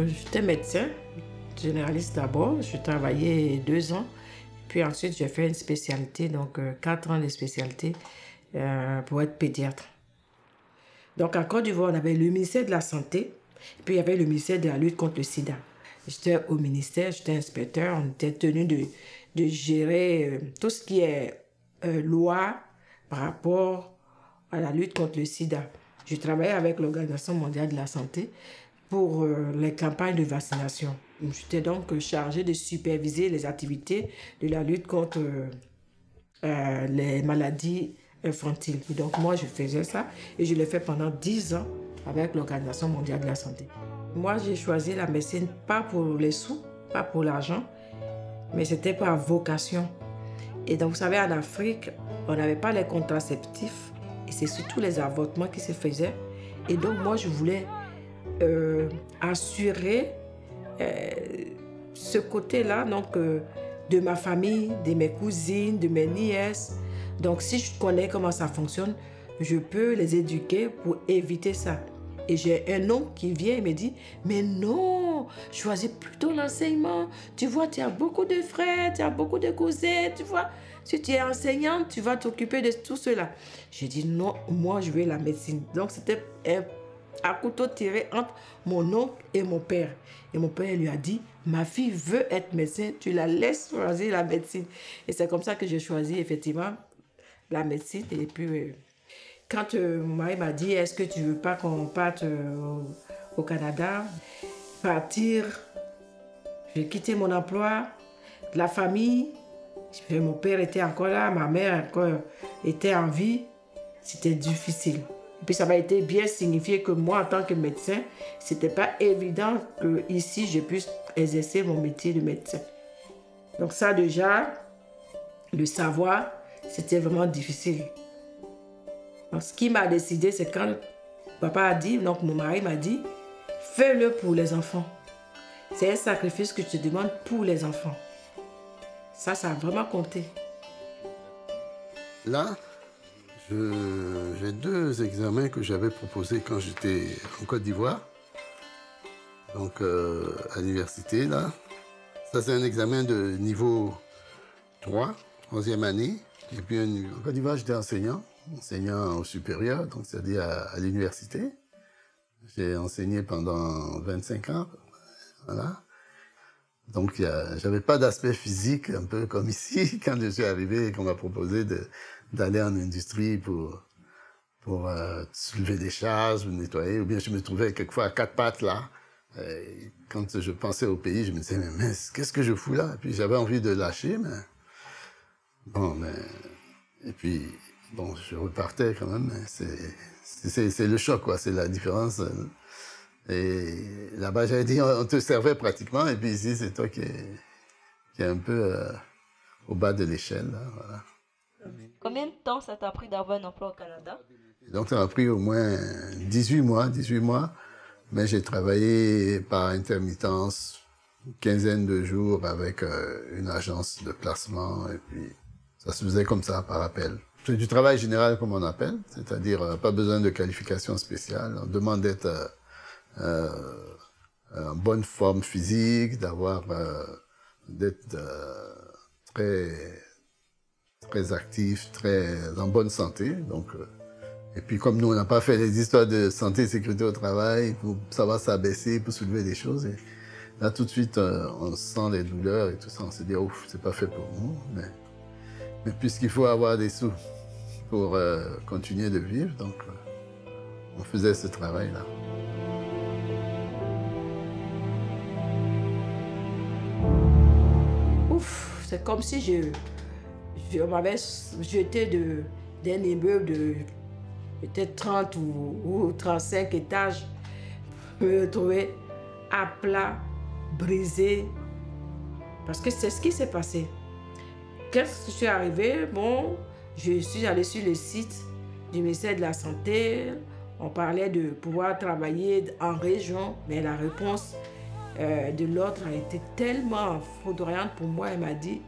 J'étais médecin, généraliste d'abord. Je travaillais 2 ans. Puis ensuite, j'ai fait une spécialité, donc 4 ans de spécialité pour être pédiatre. Donc en Côte d'Ivoire, on avait le ministère de la Santé, puis il y avait le ministère de la lutte contre le sida. J'étais au ministère, j'étais inspecteur, on était tenu de gérer tout ce qui est loi par rapport à la lutte contre le sida. Je travaillais avec l'Organisation mondiale de la santé pour les campagnes de vaccination. J'étais donc chargée de superviser les activités de la lutte contre les maladies infantiles. Et donc moi, je faisais ça et je l'ai fait pendant 10 ans avec l'Organisation mondiale de la santé. Moi, j'ai choisi la médecine pas pour les sous, pas pour l'argent, mais c'était par vocation. Et donc, vous savez, en Afrique, on n'avait pas les contraceptifs et c'est surtout les avortements qui se faisaient. Et donc, moi, je voulais assurer ce côté-là, donc de ma famille, de mes cousines, de mes nièces. Donc, si je connais comment ça fonctionne, je peux les éduquer pour éviter ça. Et j'ai un oncle qui vient et me dit, mais non, choisis plutôt l'enseignement. Tu vois, tu as beaucoup de frères, tu as beaucoup de cousins, tu vois. Si tu es enseignante, tu vas t'occuper de tout cela. J'ai dit, non, moi, je veux la médecine. Donc, c'était un couteau tiré entre mon oncle et mon père. Et mon père lui a dit, ma fille veut être médecin, tu la laisses choisir la médecine. Et c'est comme ça que j'ai choisi, effectivement, la médecine. Et puis... quand mon mari m'a dit, est-ce que tu veux pas qu'on parte au Canada, partir, j'ai quitté mon emploi, la famille, mon père était encore là, ma mère encore était en vie, c'était difficile. Et puis ça m'a été bien signifié que moi, en tant que médecin, c'était pas évident que ici je puisse exercer mon métier de médecin. Donc ça déjà, le savoir, c'était vraiment difficile. Donc, ce qui m'a décidé, c'est quand papa a dit, donc mon mari m'a dit, fais-le pour les enfants. C'est un sacrifice que je te demande pour les enfants. Ça a vraiment compté. Là, j'ai 2 examens que j'avais proposés quand j'étais en Côte d'Ivoire. Donc, à l'université, là. Ça, c'est un examen de niveau 3, 3e année. Et puis, en Côte d'Ivoire, j'étais enseignant au supérieur, donc c'est-à-dire à l'université. J'ai enseigné pendant 25 ans, voilà. Donc, j'avais pas d'aspect physique, un peu comme ici, quand je suis arrivé et qu'on m'a proposé d'aller en industrie pour soulever des charges, ou nettoyer, ou bien je me trouvais quelquefois à 4 pattes, là. Et quand je pensais au pays, je me disais, mais mince, qu'est-ce que je fous là? Et puis, j'avais envie de lâcher, mais... Bon, mais... Et puis... Bon, je repartais quand même, c'est le choc, quoi, c'est la différence. Et là-bas, j'avais dit, on te servait pratiquement, et puis ici, c'est toi qui est un peu au bas de l'échelle, là, voilà. Combien de temps ça t'a pris d'avoir un emploi au Canada? Donc, ça m'a pris au moins 18 mois, mais j'ai travaillé par intermittence, une quinzaine de jours avec une agence de placement, et puis ça se faisait comme ça, par appel. C'est du travail général, comme on appelle, c'est-à-dire pas besoin de qualification spéciale. On demande d'être en bonne forme physique, d'être très actif, très en bonne santé. Donc, et puis comme nous, on n'a pas fait les histoires de santé et sécurité au travail pour savoir s'abaisser, pour soulever des choses. Et là, tout de suite, on sent les douleurs et tout ça. On se dit, ouf, c'est pas fait pour nous. Mais puisqu'il faut avoir des sous pour continuer de vivre, donc on faisait ce travail-là. Ouf, c'est comme si je m'avais jeté d'un immeuble de peut-être 30 ou 35 étages, me retrouver à plat, brisé, parce que c'est ce qui s'est passé. Quand je suis arrivée, bon, je suis allée sur le site du ministère de la Santé. On parlait de pouvoir travailler en région, mais la réponse de l'autre a été tellement foudroyante pour moi. Elle m'a dit,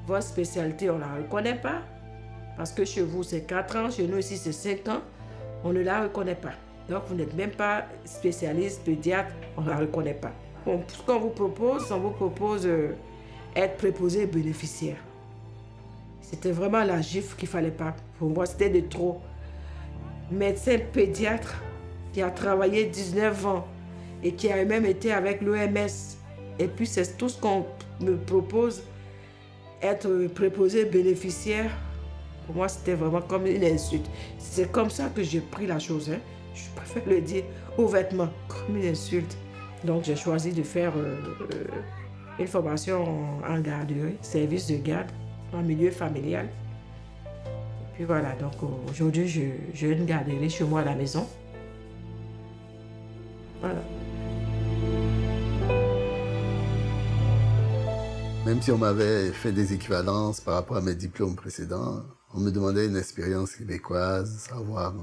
votre spécialité, on ne la reconnaît pas, parce que chez vous, c'est 4 ans, chez nous ici, c'est 5 ans. On ne la reconnaît pas. Donc, vous n'êtes même pas spécialiste, pédiatre, on ne la reconnaît pas. Ce qu'on vous propose, on vous propose être préposé bénéficiaire. C'était vraiment la gifle qu'il ne fallait pas. Pour moi, c'était de trop. Médecin pédiatre qui a travaillé 19 ans et qui a même été avec l'OMS. Et puis, c'est tout ce qu'on me propose, être préposé bénéficiaire. Pour moi, c'était vraiment comme une insulte. C'est comme ça que j'ai pris la chose. Hein. Je préfère le dire ouvertement, comme une insulte. Donc, j'ai choisi de faire une formation en garderie, service de garde, en milieu familial. Et puis voilà, donc aujourd'hui, j'ai une garderie chez moi à la maison. Voilà. Même si on m'avait fait des équivalences par rapport à mes diplômes précédents, on me demandait une expérience québécoise, savoir,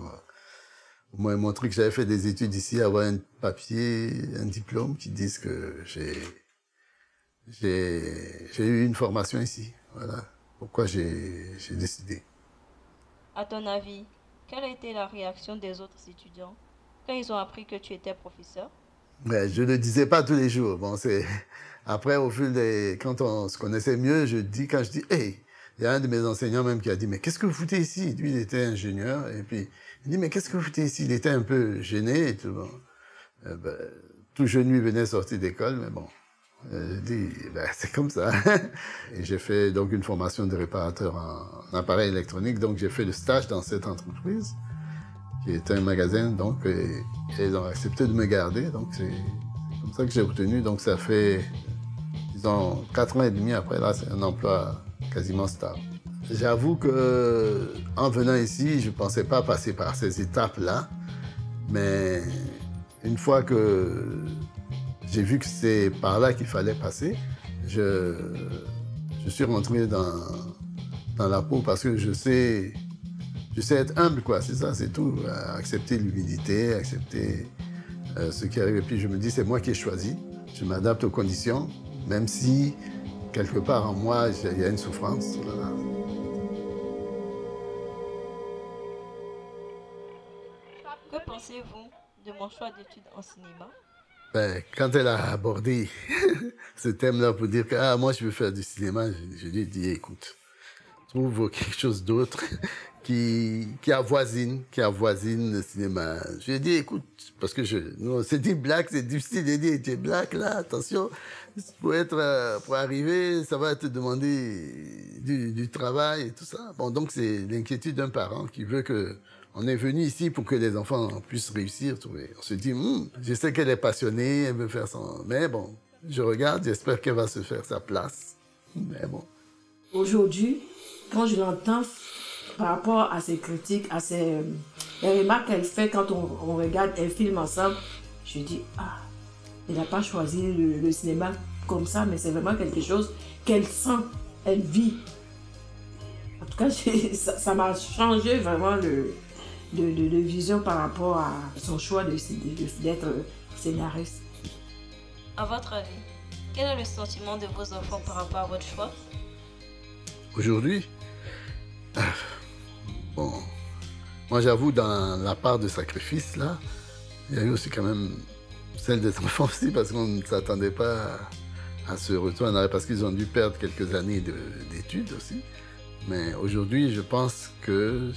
au moins montrer que j'avais fait des études ici, avoir un papier, un diplôme qui disent que j'ai eu une formation ici. Voilà pourquoi j'ai décidé. À ton avis, quelle a été la réaction des autres étudiants quand ils ont appris que tu étais professeur? Ouais, je ne le disais pas tous les jours. Bon, après, au fil quand on se connaissait mieux, quand je dis, hey, il y a un de mes enseignants même qui a dit, mais qu'est-ce que vous foutez ici? Lui, il était ingénieur, et puis il dit, mais qu'est-ce que vous foutez ici? Il était un peu gêné et tout. Bon. Tout jeune lui venait sortir d'école, mais bon, je dis, c'est comme ça. Et j'ai fait donc une formation de réparateur en appareil électronique, donc j'ai fait le stage dans cette entreprise, qui était un magasin, donc, et ils ont accepté de me garder, donc c'est comme ça que j'ai obtenu, donc ça fait, disons, 4 ans et demi après, là, c'est un emploi quasiment stable. J'avoue que en venant ici, je ne pensais pas passer par ces étapes-là, mais une fois que j'ai vu que c'est par là qu'il fallait passer, je suis rentré dans la peau parce que je sais être humble, quoi, c'est ça, c'est tout. Accepter l'humilité, accepter ce qui arrive. Et puis je me dis, c'est moi qui ai choisi, je m'adapte aux conditions, même si quelque part en moi, il y a une souffrance. Voilà. Que pensez-vous de mon choix d'études en cinéma? Quand elle a abordé ce thème-là pour dire que moi je veux faire du cinéma, je lui ai dit, écoute, trouve quelque chose d'autre qui avoisine le cinéma. Je lui ai dit, écoute, parce que c'est dit black, c'est difficile de dire, tu es black là, attention, pour arriver, ça va te demander du travail et tout ça. Bon, donc c'est l'inquiétude d'un parent qui veut que on est venu ici pour que les enfants puissent réussir. On se dit, je sais qu'elle est passionnée, elle veut faire son... Mais bon, je regarde, j'espère qu'elle va se faire sa place. Mais bon. Aujourd'hui, quand je l'entends par rapport à ses critiques, à les remarques qu'elle fait quand on regarde un film ensemble, je dis, elle n'a pas choisi le cinéma comme ça, mais c'est vraiment quelque chose qu'elle sent, elle vit. En tout cas, ça m'a changé vraiment de vision par rapport à son choix d'être scénariste. À votre avis, quel est le sentiment de vos enfants par rapport à votre choix? Aujourd'hui, bon, moi j'avoue, dans la part de sacrifice, là, il y a eu aussi quand même celle des enfants aussi, parce qu'on ne s'attendait pas à ce retour en arrière, parce qu'ils ont dû perdre quelques années d'études aussi. Mais aujourd'hui, je pense que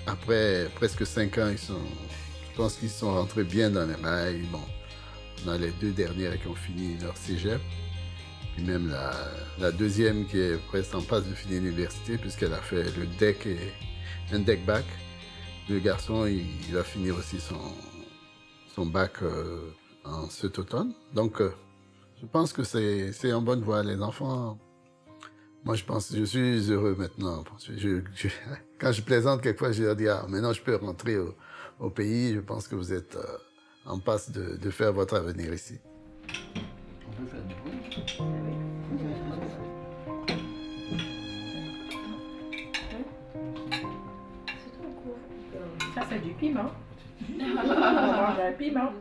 après presque 5 ans, je pense qu'ils sont rentrés bien dans les mailles. Bon, on a les 2 dernières qui ont fini leur cégep. Puis même la deuxième qui est presque en passe de finir l'université, puisqu'elle a fait le DEC et un DEC bac. Le garçon, il va finir aussi son bac en cet automne. Donc, je pense que c'est en bonne voie. Les enfants, moi je pense, je suis heureux maintenant. Quand je plaisante quelquefois, je leur dis, maintenant je peux rentrer au pays. Je pense que vous êtes en passe de faire votre avenir ici. On peut faire du bruit. Ça, c'est du piment. On mange un piment.